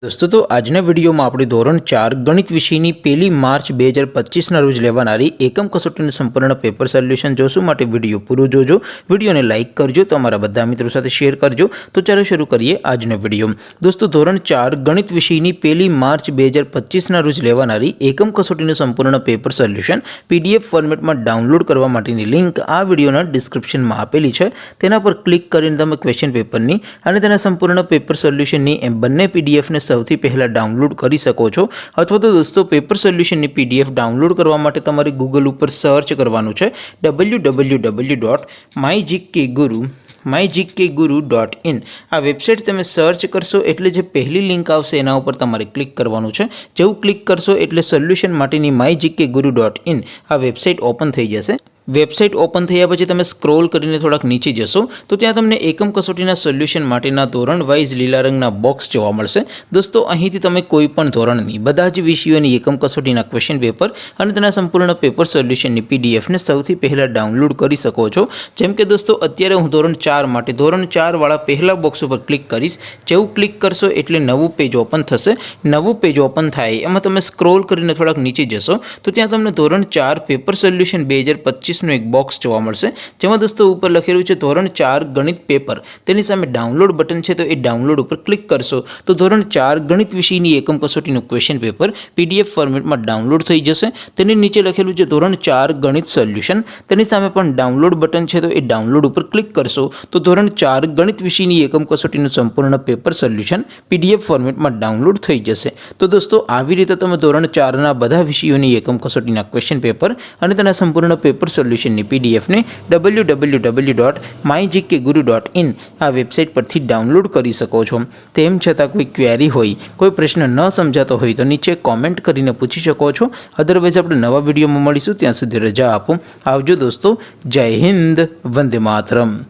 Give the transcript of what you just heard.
दोस्तों तो આજના વિડીયોમાં આપણે ધોરણ 4 ગણિત વિષયની 1 માર્ચ 2025ના રોજ લેવાનારી એકમ કસોટીનું સંપૂર્ણ પેપર સોલ્યુશન જોશું। માટે વિડીયો પૂરો જોજો, વિડીયોને લાઇક કરજો, તમારા બધા મિત્રો સાથે શેર કરજો। તો ચાલો શરૂ કરીએ આજનો વિડીયો। દોસ્તો ધોરણ 4 ગણિત વિષયની 1 માર્ચ 2025ના રોજ લેવાનારી એકમ કસોટીનું સંપૂર્ણ પેપર સોલ્યુશન પીડીએફ ફોર્મેટમાં ડાઉનલોડ કરવા માટેની લિંક આ વિડીયોના ડિસ્ક્રિપ્શનમાં આપેલી છે। તેના પર ક્લિક કરીને તમે ક્વેશ્ચન પેપરની અને તેના સંપૂર્ણ પેપર સોલ્યુશનની બંને પીડીએફને સૌથી પહેલા ડાઉનલોડ કરી શકો છો। અથવા તો દોસ્તો પેપર સોલ્યુશનની પીડીએફ ડાઉનલોડ કરવા માટે તમારે ગૂગલ ઉપર સર્ચ કરવાનું છે www.mygkguru.in। આ વેબસાઇટ તમે સર્ચ કરશો એટલે જે પહેલી લિંક આવશે એના ઉપર તમારે ક્લિક કરવાનું છે। જેવું ક્લિક કરશો એટલે સોલ્યુશન માટેની mygkguru.in આ વેબસાઇટ ઓપન થઈ જશે। વેબસાઇટ ઓપન થયા પછી તમે સ્ક્રોલ કરીને થોડાક નીચે જશો તો ત્યાં તમને એકમ કસોટીના સોલ્યુશન માટેના ધોરણ વાઇઝ લીલા રંગના બોક્સ જોવા મળશે। દોસ્તો અહીંથી તમે કોઈ પણ ધોરણની બધા જ વિષયોની એકમ કસોટીના ક્વેશ્ચન પેપર અને તેના સંપૂર્ણ પેપર સોલ્યુશનની પીડીએફને સૌથી પહેલાં ડાઉનલોડ કરી શકો છો। જેમ કે દોસ્તો અત્યારે હું ધોરણ 4 માટે ધોરણ 4 વાળા પહેલા બોક્સ ઉપર ક્લિક કરીશ। જેવું ક્લિક કરશો એટલે નવું પેજ ઓપન થશે। નવું પેજ ઓપન થાય એમાં તમે સ્ક્રોલ કરીને થોડાક નીચે જશો તો ત્યાં તમને ધોરણ 4 પેપર સોલ્યુશન 2025 નું એક બોક્સ જોવા મળશે। જેમાં દોસ્તો ઉપર લખેલું છે ધોરણ 4 ગણિત પેપર, તેની સામે ડાઉનલોડ બટન છે તો એ ડાઉનલોડ ઉપર ક્લિક કરશો તો ધોરણ 4 ગણિત વિષયની એકમ કસોટીનું ક્વેશ્ચન પેપર પીડીએફ ફોર્મેટમાં ડાઉનલોડ થઈ જશે। તેની નીચે લખેલું છે ધોરણ 4 ગણિત સોલ્યુશન, તેની સામે પણ ડાઉનલોડ બટન છે તો એ ડાઉનલોડ ઉપર ક્લિક કરશો તો ધોરણ 4 ગણિત વિષયની એકમ કસોટીનું સંપૂર્ણ પેપર સોલ્યુશન પીડીએફ ફોર્મેટમાં ડાઉનલોડ થઈ જશે। તો દોસ્તો આવી રીતે તમે ધોરણ 4ના બધા વિષયોની એકમ કસોટીના ક્વેશ્ચન પેપર અને તેના સંપૂર્ણ પેપર સોલ્યુશનની પીડીએફને www.mygkguru.in આ વેબસાઇટ પરથી ડાઉનલોડ કરી શકો છો। તેમ છતાં કોઈ ક્વેરી હોય, કોઈ પ્રશ્ન ન સમજાતો હોય તો નીચે કોમેન્ટ કરીને પૂછી શકો છો। અદરવાઇઝ આપણે નવા વિડીયોમાં મળીશું, ત્યાં સુધી રજા આપો। આવજો દોસ્તો, જય હિન્દ, વંદે માતરમ।